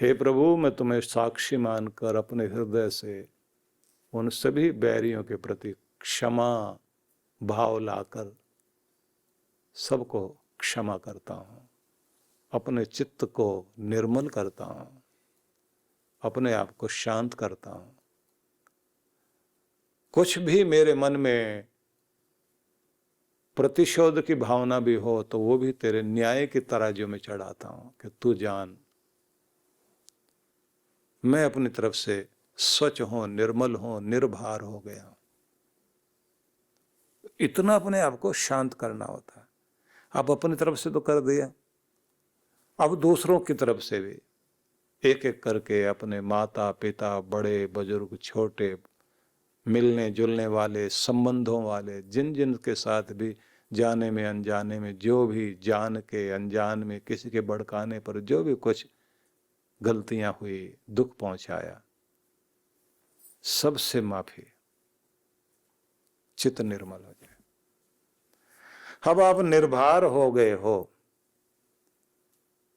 हे प्रभु, मैं तुम्हें साक्षी मानकर अपने हृदय से उन सभी बैरियों के प्रति क्षमा भाव लाकर सबको क्षमा करता हूँ, अपने चित्त को निर्मल करता हूँ, अपने आप को शांत करता हूँ। कुछ भी मेरे मन में प्रतिशोध की भावना भी हो तो वो भी तेरे न्याय की तराजू में चढ़ाता हूँ कि तू जान, मैं अपनी तरफ से स्वच्छ हूं, निर्मल हूं, निर्भार हो गया। इतना अपने आप को शांत करना होता है। अब अपनी तरफ से तो कर दिया, अब दूसरों की तरफ से भी एक एक करके अपने माता पिता, बड़े बुजुर्ग, छोटे, मिलने जुलने वाले, संबंधों वाले, जिन जिन के साथ भी जाने में अनजाने में, जो भी जान के अनजान में किसी के भड़काने पर जो भी कुछ गलतियां हुई, दुख पहुंचाया, सबसे माफी, चित्त निर्मल हो जाए। अब आप निर्भर हो गए हो।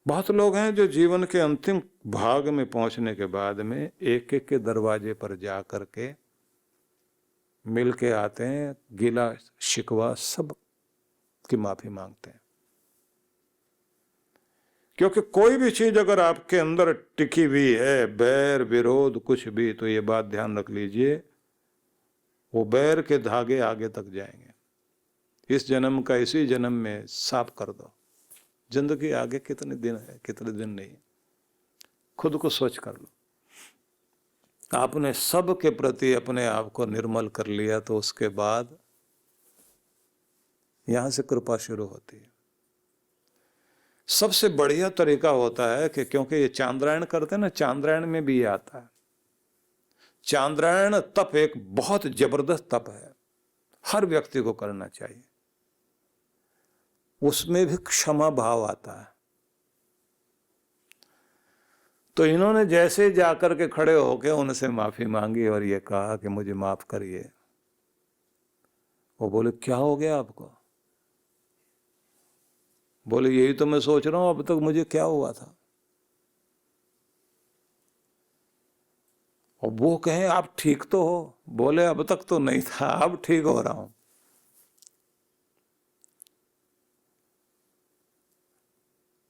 बहुत लोग हैं जो जीवन के अंतिम भाग में पहुंचने के बाद में एक एक के दरवाजे पर जा करके मिल के आते हैं, गिला शिकवा सब की माफी मांगते हैं। क्योंकि कोई भी चीज अगर आपके अंदर टिकी हुई है, बैर विरोध कुछ भी, तो ये बात ध्यान रख लीजिए, वो बैर के धागे आगे तक जाएंगे। इस जन्म का इसी जन्म में साफ कर दो। जिंदगी आगे कितने दिन है, कितने दिन नहीं, खुद को सोच कर लो। आपने सब के प्रति अपने आप को निर्मल कर लिया तो उसके बाद यहां से कृपा शुरू होती है। सबसे बढ़िया तरीका होता है कि क्योंकि ये चांद्रायण करते हैं ना, चांद्रायण में भी ये आता है। चांद्रायण तप एक बहुत जबरदस्त तप है, हर व्यक्ति को करना चाहिए। उसमें भी क्षमा भाव आता है। तो इन्होंने जैसे जाकर के खड़े होके उनसे माफी मांगी और ये कहा कि मुझे माफ करिए। वो बोले क्या हो गया आपको? बोले यही तो मैं सोच रहा हूं, अब तक मुझे क्या हुआ था। और वो कहे आप ठीक तो हो? बोले अब तक तो नहीं था, अब ठीक हो रहा हूं।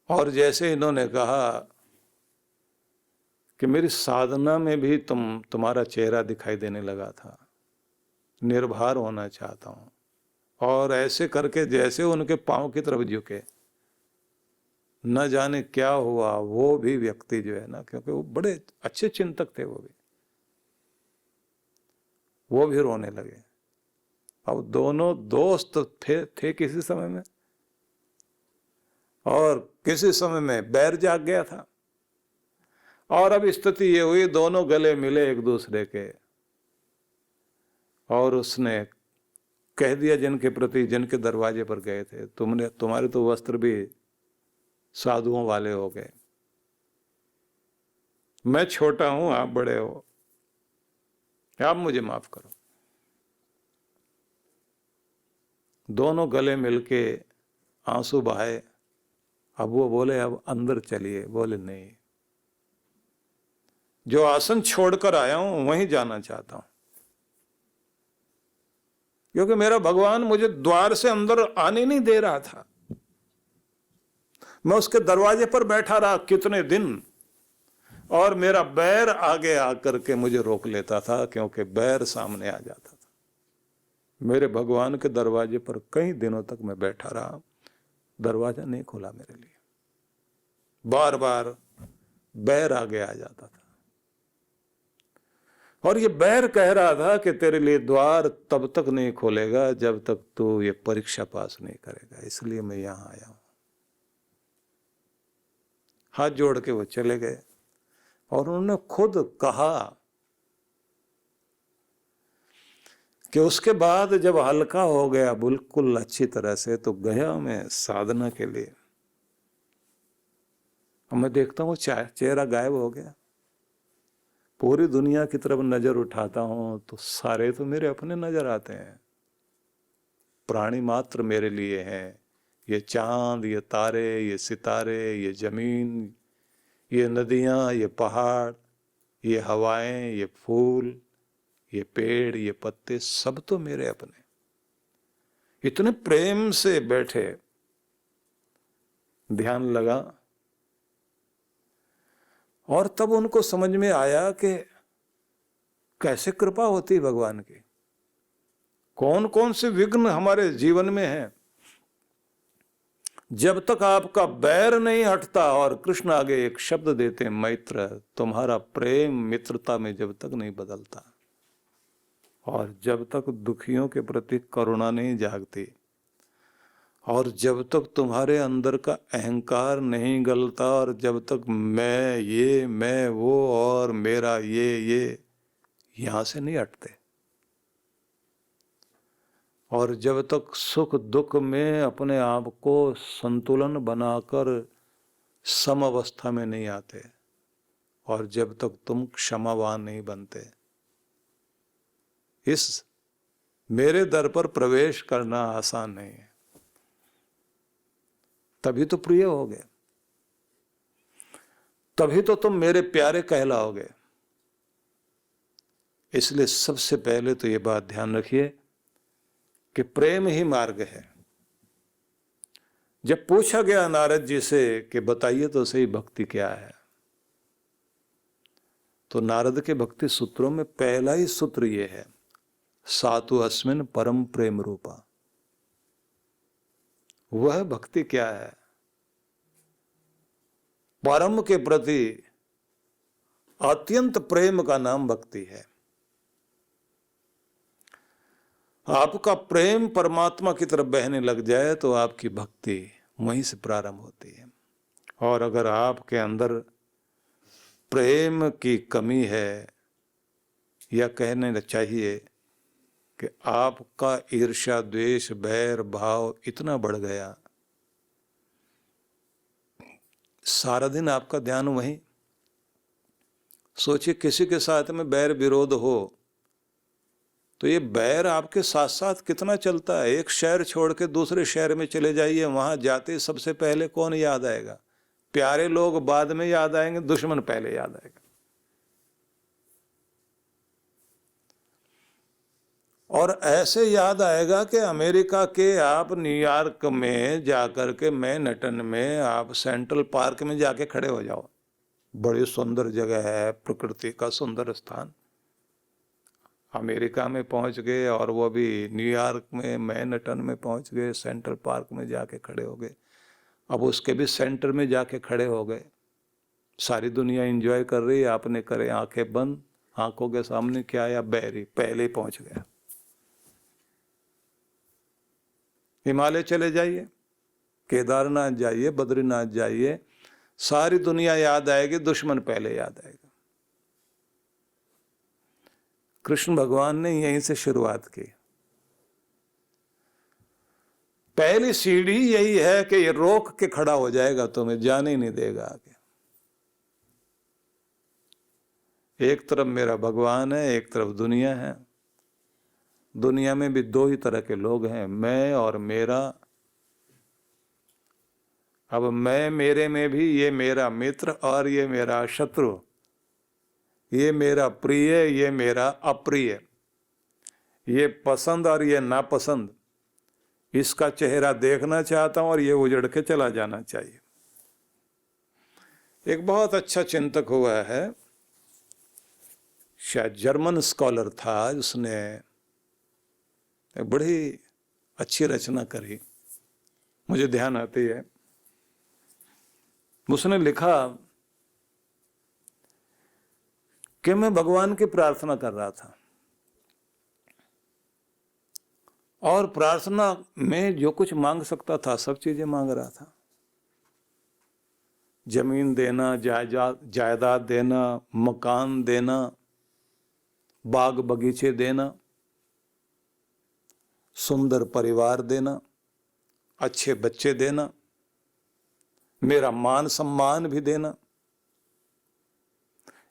और जैसे इन्होंने कहा कि मेरी साधना में भी तुम्हारा चेहरा दिखाई देने लगा था, निर्भर होना चाहता हूं, और ऐसे करके जैसे उनके पांव की तरफ झुके, न जाने क्या हुआ। वो भी व्यक्ति जो है ना, क्योंकि वो बड़े अच्छे चिंतक थे, वो भी रोने लगे। अब दोनों दोस्त थे किसी समय में, और किसी समय में बैर जाग गया था, और अब स्थिति ये हुई दोनों गले मिले एक दूसरे के, और उसने कह दिया जिनके प्रति, जिनके दरवाजे पर गए थे, तुम्हारे तो वस्त्र भी साधुओं वाले हो गए, मैं छोटा हूं, आप बड़े हो, आप मुझे माफ करो। दोनों गले मिलके आंसू बहाए। अब वो बोले अब अंदर चलिए। बोले नहीं, जो आसन छोड़कर आया हूं वहीं जाना चाहता हूं, क्योंकि मेरा भगवान मुझे द्वार से अंदर आने नहीं दे रहा था। मैं उसके दरवाजे पर बैठा रहा कितने दिन, और मेरा बैर आगे आकर के मुझे रोक लेता था, क्योंकि बैर सामने आ जाता था। मेरे भगवान के दरवाजे पर कई दिनों तक मैं बैठा रहा, दरवाजा नहीं खुला मेरे लिए, बार बार बैर आगे आ जाता था। और ये बैर कह रहा था कि तेरे लिए द्वार तब तक नहीं खोलेगा जब तक तू ये परीक्षा पास नहीं करेगा, इसलिए मैं यहां आया हूं। हाथ जोड़ के वो चले गए, और उन्होंने खुद कहा कि उसके बाद जब हल्का हो गया बिल्कुल अच्छी तरह से, तो गया मैं साधना के लिए। मैं देखता हूं चेहरा गायब हो गया। पूरी दुनिया की तरफ नजर उठाता हूं तो सारे तो मेरे अपने नजर आते हैं। प्राणी मात्र मेरे लिए हैं, ये चांद, ये तारे, ये सितारे, ये जमीन, ये नदियां, ये पहाड़, ये हवाएं, ये फूल, ये पेड़, ये पत्ते, सब तो मेरे अपने। इतने प्रेम से बैठे, ध्यान लगा, और तब उनको समझ में आया कि कैसे कृपा होती है भगवान की, कौन कौन से विघ्न हमारे जीवन में हैं। जब तक आपका बैर नहीं हटता, और कृष्ण आगे एक शब्द देते हैं मैत्र, तुम्हारा प्रेम मित्रता में जब तक नहीं बदलता, और जब तक दुखियों के प्रति करुणा नहीं जागती, और जब तक तुम्हारे अंदर का अहंकार नहीं गलता, और जब तक मैं ये, मैं वो, और मेरा ये यहां से नहीं हटते, और जब तक सुख दुख में अपने आप को संतुलन बनाकर सम अवस्था में नहीं आते, और जब तक तुम क्षमावान नहीं बनते, इस मेरे दर पर प्रवेश करना आसान नहीं है। तभी तो प्रिय होगे, तभी तो तुम मेरे प्यारे कहलाओगे। इसलिए सबसे पहले तो ये बात ध्यान रखिए कि प्रेम ही मार्ग है। जब पूछा गया नारद जी से कि बताइए तो सही भक्ति क्या है, तो नारद के भक्ति सूत्रों में पहला ही सूत्र ये है, सातु अस्मिन परम प्रेम रूपा। वह भक्ति क्या है? परम के प्रति अत्यंत प्रेम का नाम भक्ति है। आपका प्रेम परमात्मा की तरफ बहने लग जाए तो आपकी भक्ति वहीं से प्रारंभ होती है। और अगर आपके अंदर प्रेम की कमी है, या कहने चाहिए कि आपका ईर्ष्या द्वेष बैर भाव इतना बढ़ गया, सारा दिन आपका ध्यान वहीं, सोचिए किसी के साथ में बैर विरोध हो तो ये बैर आपके साथ साथ कितना चलता है। एक शहर छोड़ के दूसरे शहर में चले जाइए, वहां जाते सबसे पहले कौन याद आएगा? प्यारे लोग बाद में याद आएंगे, दुश्मन पहले याद आएगा। और ऐसे याद आएगा कि अमेरिका के आप न्यूयॉर्क में जाकर के मैनहट्टन में आप सेंट्रल पार्क में जाके खड़े हो जाओ, बड़ी सुंदर जगह है, प्रकृति का सुंदर स्थान। अमेरिका में पहुंच गए, और वो भी न्यूयॉर्क में मैनहट्टन में पहुंच गए, सेंट्रल पार्क में जाके खड़े हो गए। अब उसके भी सेंटर में जाके खड़े हो गए, सारी दुनिया एंजॉय कर रही है, आपने करे आंखें बंद, आंखों के सामने क्या आया? बैरी पहले ही पहुंच गया। हिमालय चले जाइए, केदारनाथ जाइए, बद्रीनाथ जाइए, सारी दुनिया याद आएगी, दुश्मन पहले याद आएगा। कृष्ण भगवान ने यहीं से शुरुआत की। पहली सीढ़ी यही है कि ये रोक के खड़ा हो जाएगा, तुम्हें जाने ही नहीं देगा आगे। एक तरफ मेरा भगवान है, एक तरफ दुनिया है। दुनिया में भी दो ही तरह के लोग हैं, मैं और मेरा। अब मैं मेरे में भी ये मेरा मित्र और ये मेरा शत्रु, ये मेरा प्रिय, ये मेरा अप्रिय, ये पसंद और ये नापसंद, इसका चेहरा देखना चाहता हूं और ये उजड़ के चला जाना चाहिए। एक बहुत अच्छा चिंतक हुआ है, शायद जर्मन स्कॉलर था, उसने एक बड़ी अच्छी रचना करी, मुझे ध्यान आती है। उसने लिखा कि मैं भगवान की प्रार्थना कर रहा था, और प्रार्थना में जो कुछ मांग सकता था सब चीजें मांग रहा था। जमीन देना, जायदाद देना, मकान देना, बाग बगीचे देना, सुंदर परिवार देना, अच्छे बच्चे देना, मेरा मान सम्मान भी देना।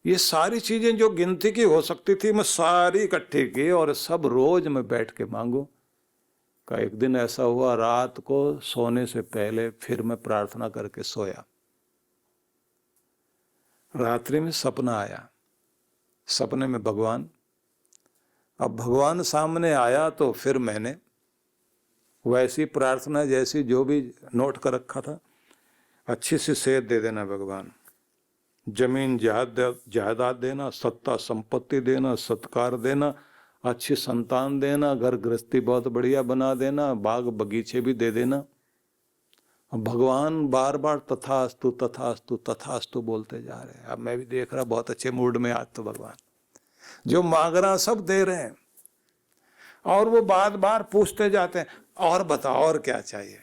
ये सारी चीजें जो गिनती की हो सकती थी, मैं सारी इकट्ठी की और सब रोज मैं बैठ के मांगू। का एक दिन ऐसा हुआ, रात को सोने से पहले फिर मैं प्रार्थना करके सोया। रात्रि में सपना आया, सपने में भगवान। अब भगवान सामने आया तो फिर मैंने वैसी प्रार्थना जैसी जो भी नोट कर रखा था, अच्छी सी सेहत दे देना भगवान, जमीन जायदाद देना, सत्ता संपत्ति देना, सत्कार देना, अच्छी संतान देना, घर गृहस्थी बहुत बढ़िया बना देना, बाग बगीचे भी दे देना। भगवान बार बार तथास्तु तथास्तु तथास्तु बोलते जा रहे हैं। अब मैं भी देख रहा बहुत अच्छे मूड में आज तो भगवान जो मांग रहा सब दे रहे हैं। और वो बार बार पूछते जाते हैं और बताओ और क्या चाहिए।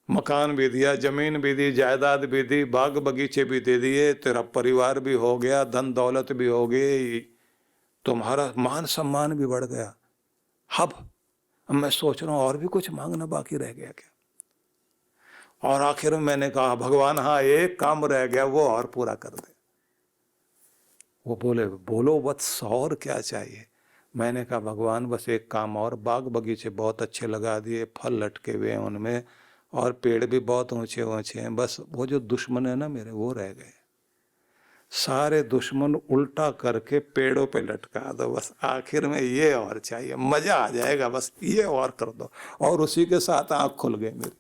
मकान भी दिया, जमीन भी दी, जायदाद भी दी, बाग बगीचे भी दे दिए, तेरा परिवार भी हो गया, धन दौलत भी हो गई, तुम्हारा मान सम्मान भी बढ़ गया। अब मैं सोच रहा हूं और भी कुछ मांगना बाकी रह गया क्या। और आखिर में मैंने कहा भगवान हाँ एक काम रह गया वो और पूरा कर दे। वो बोले बोलो वत्स और क्या चाहिए। मैंने कहा भगवान बस एक काम और, बाग बगीचे बहुत अच्छे लगा दिए, फल लटके हुए हैं उनमें और पेड़ भी बहुत ऊंचे ऊंचे हैं, बस वो जो दुश्मन है ना मेरे वो रह गए। सारे दुश्मन उल्टा करके पेड़ों पे लटका दो, बस आखिर में ये और चाहिए, मजा आ जाएगा, बस ये और कर दो। और उसी के साथ आंख खुल गई मेरी।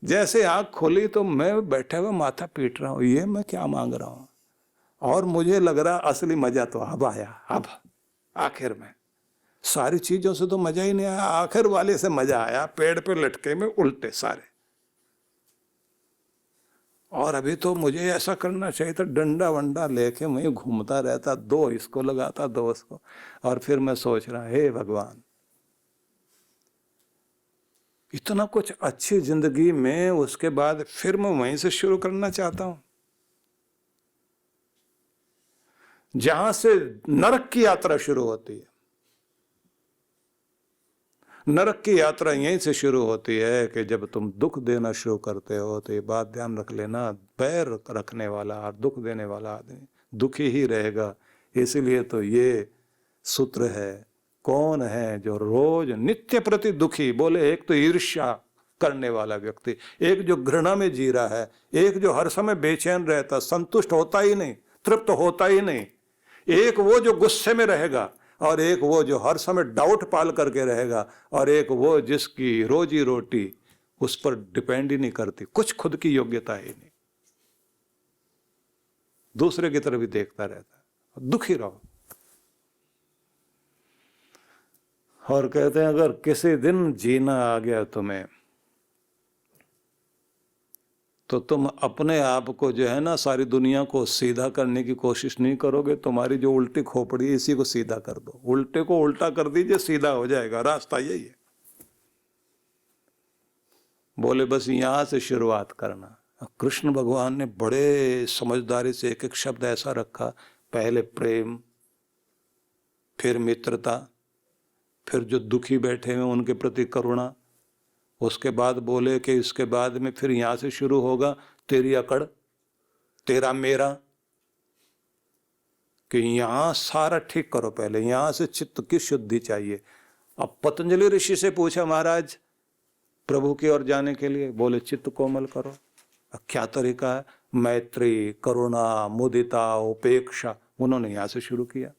जैसे आंख खुली तो मैं बैठे हुए माथा पीट रहा हूं, ये मैं क्या मांग रहा हूं। और मुझे लग रहा असली मजा तो अब आया। अब आखिर में सारी चीजों से तो मजा ही नहीं आया, आखिर वाले से मजा आया, पेड़ पे लटके में उल्टे सारे। और अभी तो मुझे ऐसा करना चाहिए था, डंडा वंडा लेके मैं घूमता रहता, दो इसको लगाता दो उसको। और फिर मैं सोच रहा हे भगवान इतना कुछ अच्छी जिंदगी में, उसके बाद फिर मैं वहीं से शुरू करना चाहता हूं जहां से नरक की यात्रा शुरू होती है। नरक की यात्रा यहीं से शुरू होती है कि जब तुम दुख देना शुरू करते हो तो ये बात ध्यान रख लेना, बैर रखने वाला और दुख देने वाला आदमी दुखी ही रहेगा। इसीलिए तो ये सूत्र है, कौन है जो रोज नित्य प्रति दुखी। बोले एक तो ईर्ष्या करने वाला व्यक्ति, एक जो घृणा में जी रहा है, एक जो हर समय बेचैन रहता, संतुष्ट होता ही नहीं, तृप्त होता ही नहीं, एक वो जो गुस्से में रहेगा, और एक वो जो हर समय डाउट पाल करके रहेगा, और एक वो जिसकी रोजी रोटी उस पर डिपेंड ही नहीं करती, कुछ खुद की योग्यता ही नहीं, दूसरे की तरफ भी देखता रहता है। दुखी रहो। और कहते हैं अगर किसी दिन जीना आ गया तुम्हें तो तुम अपने आप को जो है ना सारी दुनिया को सीधा करने की कोशिश नहीं करोगे, तुम्हारी जो उल्टी खोपड़ी है इसी को सीधा कर दो, उल्टे को उल्टा कर दीजिए, सीधा हो जाएगा, रास्ता यही है। बोले बस यहां से शुरुआत करना। कृष्ण भगवान ने बड़े समझदारी से एक एक शब्द ऐसा रखा, पहले प्रेम, फिर मित्रता, फिर जो दुखी बैठे हुए उनके प्रति करुणा, उसके बाद बोले कि इसके बाद में फिर यहां से शुरू होगा तेरी अकड़, तेरा मेरा, कि यहां सारा ठीक करो, पहले यहां से चित्त की शुद्धि चाहिए। अब पतंजलि ऋषि से पूछा महाराज प्रभु की ओर जाने के लिए, बोले चित्त कोमल करो। अब क्या तरीका है? मैत्री, करुणा, मुदिता, उपेक्षा, उन्होंने यहां से शुरू किया।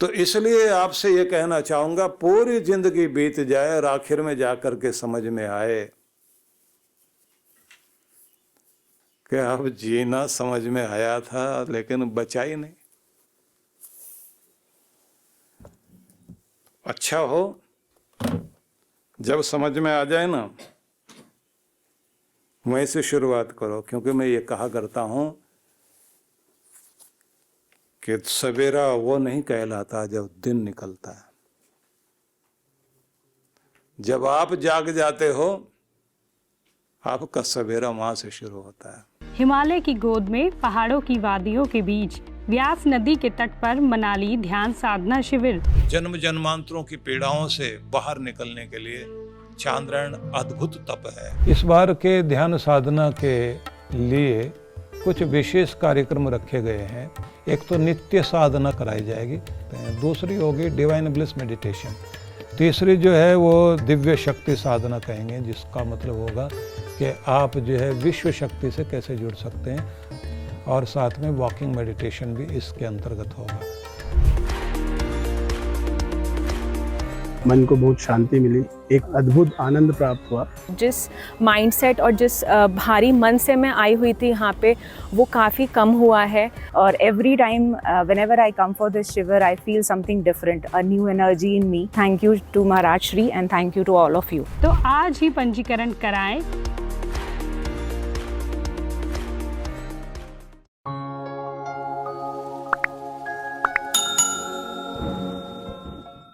तो इसलिए आपसे ये कहना चाहूंगा, पूरी जिंदगी बीत जाए और आखिर में जाकर के समझ में आए कि अब जीना समझ में आया था लेकिन बचा ही नहीं। अच्छा हो जब समझ में आ जाए ना, वहीं से शुरुआत करो। क्योंकि मैं ये कहा करता हूं कि सवेरा वो नहीं कहलाता जब दिन निकलता है। जब आप जाग जाते हो आपका सवेरा वहां से शुरू होता है। हिमालय की गोद में पहाड़ों की वादियों के बीच व्यास नदी के तट पर मनाली ध्यान साधना शिविर। जन्म जन्मांतरों की पीड़ाओं से बाहर निकलने के लिए चांद्रायण अद्भुत तप है। इस बार के ध्यान साधना के लिए कुछ विशेष कार्यक्रम रखे गए हैं। एक तो नित्य साधना कराई जाएगी, दूसरी होगी डिवाइन ब्लिस मेडिटेशन, तीसरी जो है वो दिव्य शक्ति साधना कहेंगे, जिसका मतलब होगा कि आप जो है विश्व शक्ति से कैसे जुड़ सकते हैं, और साथ में वॉकिंग मेडिटेशन भी इसके अंतर्गत होगा। मन को बहुत शांति मिली, एक अद्भुत आनंद प्राप्त हुआ। जिस माइंडसेट और जिस भारी मन से मैं आई हुई थी यहाँ पे, वो काफ़ी कम हुआ है। और every time whenever I come for this शिविर I feel something different, a new energy in me. Thank you to Maharaj Shri and thank you to all of you. तो आज ही पंजीकरण कराएं